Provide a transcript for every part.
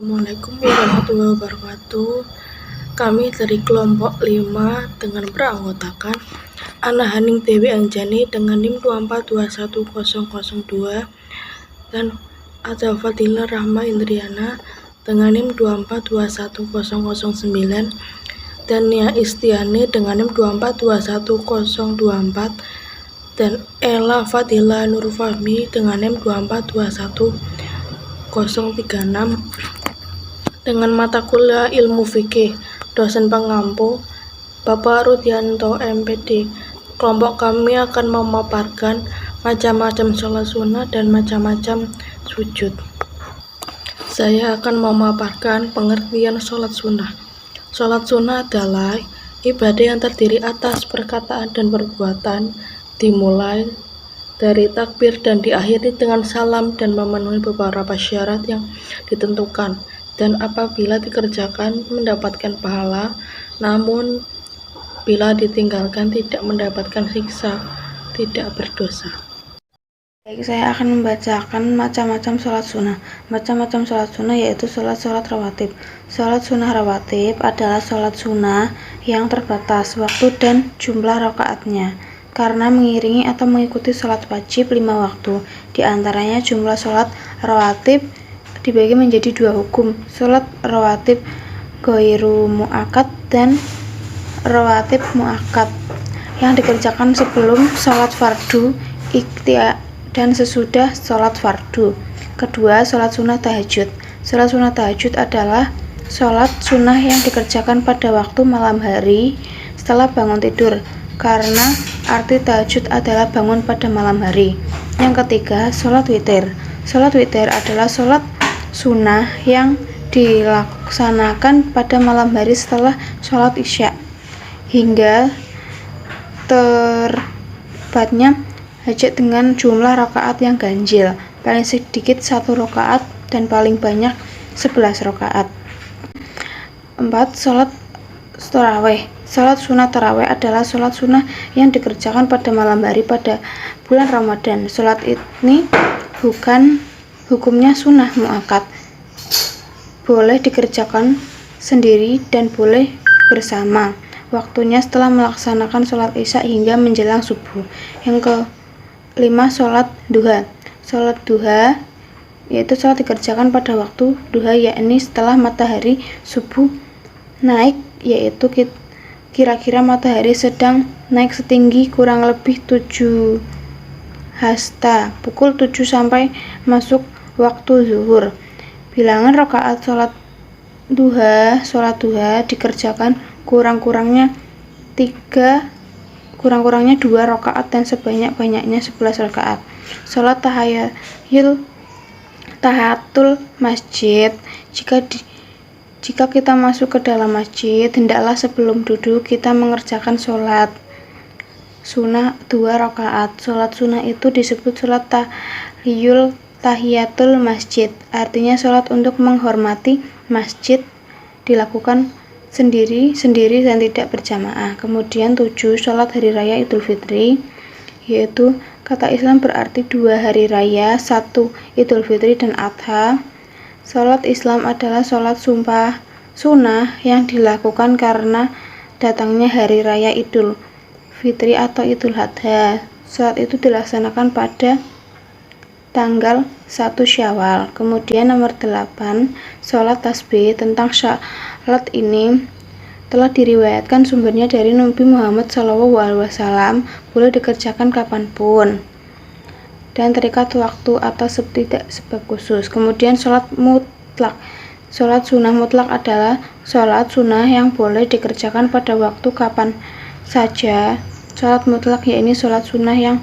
Assalamualaikum warahmatullahi wabarakatuh. Kami dari kelompok 5 dengan beranggotakan Ana Haning Dewi Anjani dengan NIM 2421002 dan ada Fadila Rahma Indriana dengan NIM 2421009 dan Nia Istiani dengan NIM 2421024 dan Ella Fadila Nurfahmi dengan NIM 2421036 dengan mata kuliah Ilmu Fikih. Dosen pengampu Bapak Rudianto MPD. Kelompok kami akan memaparkan macam-macam sholat sunnah dan macam-macam sujud. Saya akan memaparkan pengertian sholat sunnah. Sholat sunnah adalah ibadah yang terdiri atas perkataan dan perbuatan, dimulai dari takbir dan diakhiri dengan salam dan memenuhi beberapa syarat yang ditentukan, dan apabila dikerjakan mendapatkan pahala, namun bila ditinggalkan tidak mendapatkan siksa, tidak berdosa. Baik, saya akan membacakan macam-macam sholat sunnah. Macam-macam sholat sunnah yaitu sholat rawatib. Sholat sunnah rawatib adalah sholat sunnah yang terbatas waktu dan jumlah rakaatnya, karena mengiringi atau mengikuti sholat wajib 5 waktu. Di antaranya jumlah sholat rawatib dibagi menjadi 2 hukum: sholat rawatib ghairu muakkad dan rawatib muakkad, yang dikerjakan sebelum sholat fardu ikhtiar dan sesudah sholat fardu. Kedua, sholat sunnah tahajud. Sholat sunnah tahajud adalah sholat sunnah yang dikerjakan pada waktu malam hari setelah bangun tidur, karena arti tahajud adalah bangun pada malam hari. Yang ketiga, sholat witir. Sholat witir adalah sholat sunnah yang dilaksanakan pada malam hari setelah sholat isya hingga terbatnya hajat dengan jumlah rakaat yang ganjil, paling sedikit 1 rakaat dan paling banyak 11 rakaat. 4. Sholat tarawih. Sholat sunnah tarawih adalah sholat sunnah yang dikerjakan pada malam hari pada bulan Ramadan. Sholat ini hukumnya sunnah muakkad, boleh dikerjakan sendiri dan boleh bersama. Waktunya setelah melaksanakan sholat isya hingga menjelang subuh. Yang kelima, sholat duha. Sholat duha yaitu sholat dikerjakan pada waktu duha, yakni setelah matahari subuh naik, yaitu kira-kira matahari sedang naik setinggi kurang lebih 7 hasta, pukul 7 sampai masuk waktu zuhur. Bilangan rakaat sholat duha dikerjakan kurang-kurangnya 2 rakaat dan sebanyak-banyaknya 11 rakaat. Sholat tahiyatul masjid. Jika kita masuk ke dalam masjid, hendaklah sebelum duduk kita mengerjakan sholat sunnah 2 rakaat. Sholat sunnah itu disebut sholat tahiyatul masjid, artinya sholat untuk menghormati masjid, dilakukan sendiri dan tidak berjamaah. Kemudian 7. Sholat hari raya Idul Fitri, yaitu kata Islam berarti 2 hari raya, 1 Idul Fitri dan Adha. Sholat Islam adalah sholat sunnah yang dilakukan karena datangnya hari raya Idul Fitri atau Idul Adha. Sholat itu dilaksanakan pada tanggal 1 Syawal. Kemudian nomor 8, sholat tasbih. Tentang sholat ini telah diriwayatkan sumbernya dari Nabi Muhammad SAW, boleh dikerjakan kapanpun dan terikat waktu atau tidak sebab khusus. Kemudian sholat mutlak. Sholat sunnah mutlak adalah sholat sunnah yang boleh dikerjakan pada waktu kapan saja. Sholat mutlak yakni sholat sunnah yang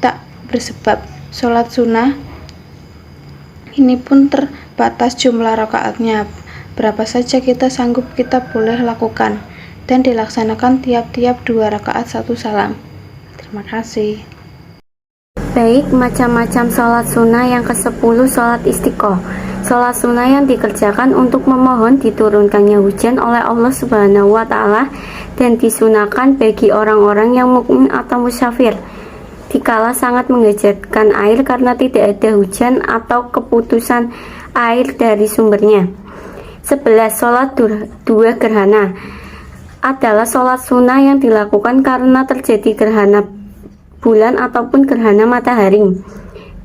tak bersebab. Sholat sunnah ini pun terbatas jumlah rakaatnya, berapa saja kita sanggup kita boleh lakukan, dan dilaksanakan tiap-tiap 2 rakaat 1 salam. Terima kasih. Baik, macam-macam sholat sunnah. Yang ke-10, sholat istiqoh. Sholat sunnah yang dikerjakan untuk memohon diturunkannya hujan oleh Allah Subhanahu wa Ta'ala dan disunahkan bagi orang-orang yang mukmin atau musafir dikala sangat menghajatkan air karena tidak ada hujan atau keputusan air dari sumbernya. 11. Sholat dua gerhana adalah sholat sunnah yang dilakukan karena terjadi gerhana bulan ataupun gerhana matahari.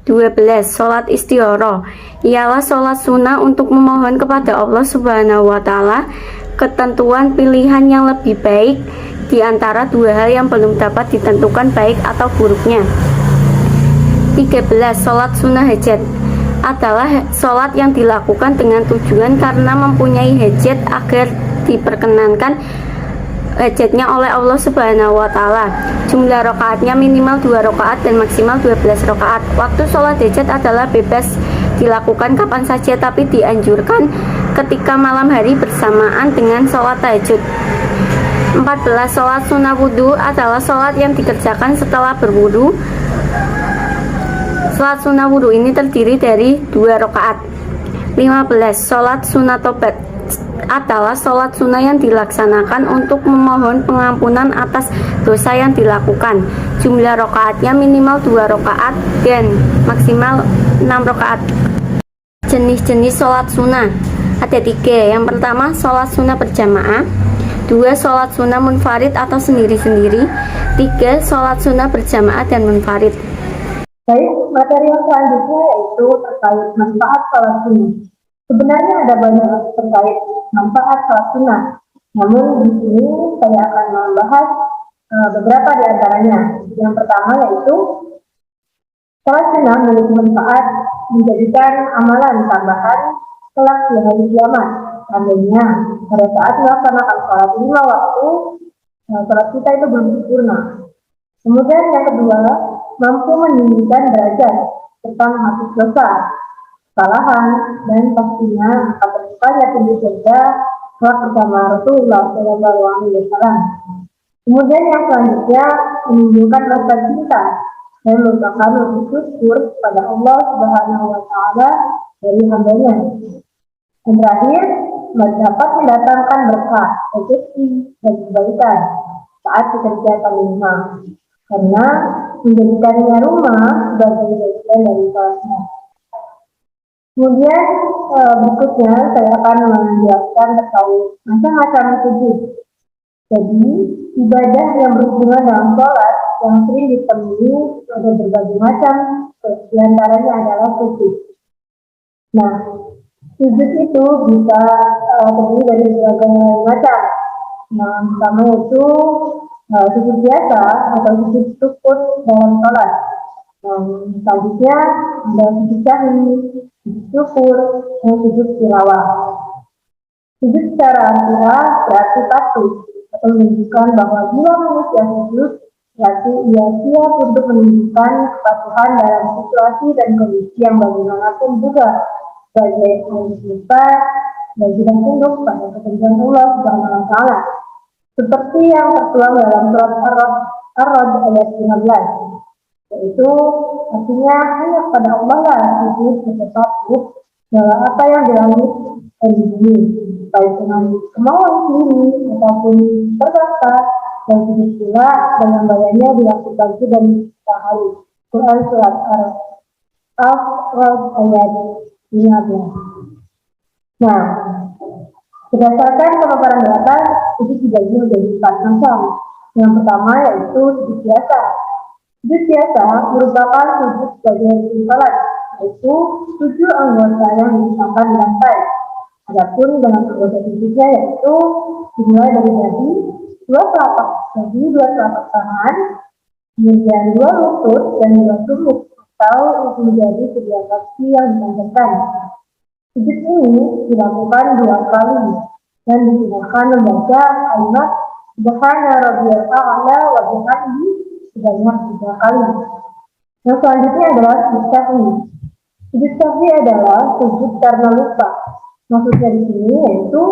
12. Sholat istihoroh ialah sholat sunnah untuk memohon kepada Allah Subhanahu wa Ta'ala ketentuan pilihan yang lebih baik di antara dua hal yang belum dapat ditentukan baik atau buruknya. 13. Sholat sunnah hajat adalah sholat yang dilakukan dengan tujuan karena mempunyai hajat agar diperkenankan hajatnya oleh Allah Subhanahu wa Ta'ala. Jumlah rakaatnya minimal 2 rakaat dan maksimal 12 rakaat. Waktu sholat hajat adalah bebas dilakukan kapan saja, tapi dianjurkan ketika malam hari bersamaan dengan sholat tahajud. 14. Sholat sunnah wudhu adalah sholat yang dikerjakan setelah berwudhu. Sholat sunnah wudhu ini terdiri dari 2 rakaat. 15. Sholat sunnah tobat adalah sholat sunnah yang dilaksanakan untuk memohon pengampunan atas dosa yang dilakukan. Jumlah rakaatnya minimal 2 rakaat dan maksimal 6 rakaat. Jenis-jenis sholat sunnah ada 3. Yang pertama, sholat sunnah berjamaah. 2. Sholat sunnah munfarid atau sendiri-sendiri. 3. Sholat sunnah berjamaah dan munfarid. Baik, materi yang selanjutnya yaitu terkait manfaat sholat sunnah. Sebenarnya ada banyak terkait manfaat sholat sunnah, namun di sini saya akan membahas beberapa di antaranya. Yang pertama yaitu sholat sunnah memiliki manfaat menjadikan amalan tambahan kelak di hari kiamat. Seandainya pada saat melaksanakan sholat 5 waktu, sholat kita itu belum sempurna. Kemudian yang kedua, mampu meninggikan derajat serta menghapus dosa, kesalahan, dan pastinya akan terbukanya tinggi surga kelak bersama Rasulullah SAW. Kemudian yang selanjutnya, menunjukkan rasa cinta dan merupakan lebih syukur pada Allah Subhanahu wa Ta'ala dari hambanya. Yang terakhir, dapat mendatangkan berkah, rezeki, dan kebaikan saat bekerja kami rumah, karena menjadikannya rumah sebagai bagian dari sholatnya. Kemudian berikutnya saya akan menjelaskan terkait macam-macam sujud. Jadi ibadah yang berhubungan dengan sholat yang sering ditemui ada berbagai macam, di antaranya adalah sujud. Nah, sujud itu bisa terdiri dari berbagai macam. Yang pertama yaitu sujud biasa atau sujud syukur dalam sholat. Selanjutnya ada sujud sahwi, sujud syukur, dan sujud tilawah. Sujud secara aturan berarti patuh atau menunjukkan bahwa bila manusia sujud berarti ia siap untuk menunjukkan kepatuhan dalam situasi dan kondisi yang bagaimanapun juga sebagai manusia dan tidak tunduk pada ketentuan Allah Subhanahu wa Ta'ala. Seperti yang tertuang dalam surat Ar-Ra'd ayat 15, yaitu artinya hanya kepada Allah lah sujud sesuatu dalam apa yang di langit dan di bumi, baik dengan kemauan sendiri ataupun terpaksa, dan sujud pula dengan badannya dilakukan dan sehari. Quran surat Ar-Ra'd ayat 15. Nah, berdasarkan pemaparan di atas, itu dibagi menjadi 4 macam. Yang pertama yaitu sujud biasa. Sujud biasa merupakan sujud sebagai rukun salat, yaitu 7 anggota yang dipasangkan di lantai. Adapun dengan anggota sujudnya yaitu dimulai dari dahi, 2 telapak kaki, 2 telapak tangan, kemudian 2 lutut dan 2 tumit, atau menjadi kedua kaki yang dipanjangkan. Sujud ini dilakukan 2 kali dan digunakan membaca kalimat Subhana Rabbiyal A'la wa bihamdihi sebanyak 3 kali. Yang selanjutnya adalah sujud sahwi. Sujud sahwi adalah sujud karena lupa. Maksudnya di sini yaitu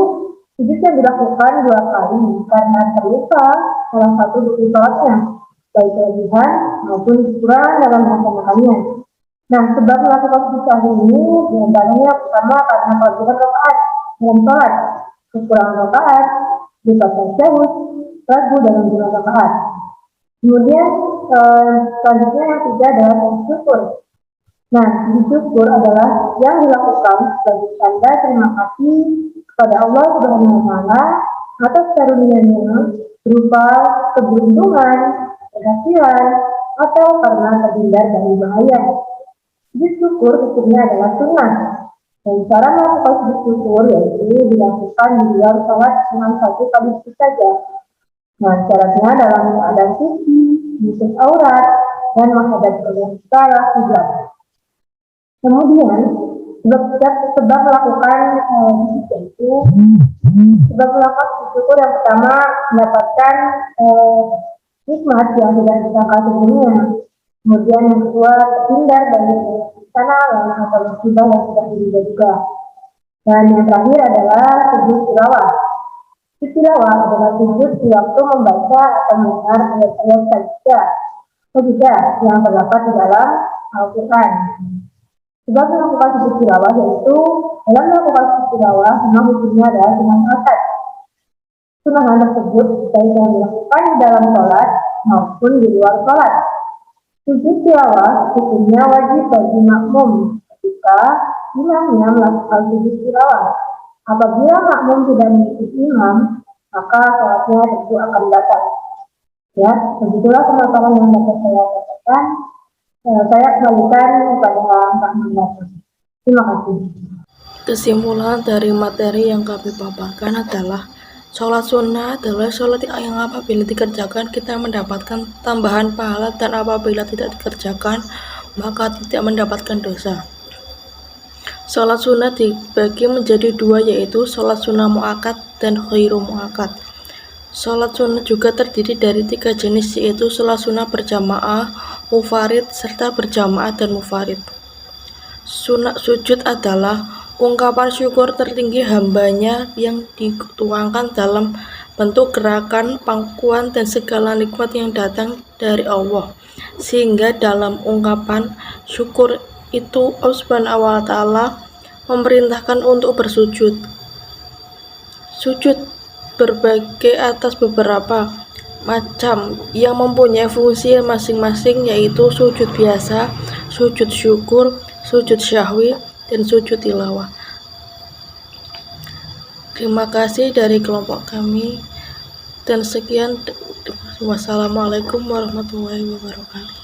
sujud yang dilakukan 2 kali karena terlupa salah satu rukun salatnya, baik kelebihan maupun kekurangan dalam melaksanakannya. Nah, sebab melakukan sujud sahwi ini diantaranya pertama karena kelebihan rakaat dalam salat, kekurangan rakaat, lupa tasyahud, ragu dalam jumlah rakaat. Kemudian selanjutnya yang ketiga adalah sujud syukur. Nah, sujud syukur adalah yang dilakukan sebagai tanda terima kasih kepada Allah Subhanahu wa Ta'ala atas karunia-Nya berupa keberuntungan, keberhasilan, atau karena terhindar dari bahaya. Sujud syukur hukumnya adalah sunnah, dan cara melakukan sujud syukur yaitu dilakukan di luar sholat dengan satu kali saja. Nah, syaratnya dalam keadaan suci, menutup aurat, dan menghadap ke arah kiblat. Kemudian, sebab melakukan itu, sebab melakukan syukur yang pertama mendapatkan nikmat yang tidak disangka sebelumnya. Kemudian yang kedua terhindar dari bencana atau musibah yang sudah diduga juga. Dan yang terakhir adalah sujud tilawah. Sujud tilawah adalah sujud di waktu membaca atau mendengar ayat-ayat saja yang terdapat di dalam Al-Quran. Sebab melakukan sujud tilawah yaitu dalam melakukan sujud tilawah memang hukumnya adalah dengan akad. Sunnah tersebut baik yang dilakukan di dalam sholat maupun di luar sholat. Sujud tilawah hukumnya wajib bagi makmum ketika imamnya melakukan sujud tilawah. Apabila makmum tidak mengikuti imam, maka sholatnya tentu akan batal. Ya, begitulah pemaparan yang dapat saya katakan. Saya kembalikan kepada Pak Mandato. Terima kasih. Kesimpulan dari materi yang kami paparkan adalah sholat sunnah adalah sholat yang apabila dikerjakan kita mendapatkan tambahan pahala, dan apabila tidak dikerjakan maka tidak mendapatkan dosa. Sholat sunnah dibagi menjadi dua, yaitu sholat sunnah muakkad dan ghairu muakkad. Sholat sunnah juga terdiri dari 3 jenis, yaitu sholat sunnah berjamaah, mufarid, serta berjamaah dan mufarid. Sunat sujud adalah ungkapan syukur tertinggi hambanya yang dituangkan dalam bentuk gerakan, pangkuan, dan segala nikmat yang datang dari Allah. Sehingga dalam ungkapan syukur itu Allah Subhanahu wa Ta'ala memerintahkan untuk bersujud. Sujud berbagai atas beberapa macam yang mempunyai fungsi masing-masing, yaitu sujud biasa, sujud syukur, sujud syahwi, dan sujud tilawah. Terima kasih dari kelompok kami, dan sekian. Wassalamualaikum warahmatullahi wabarakatuh.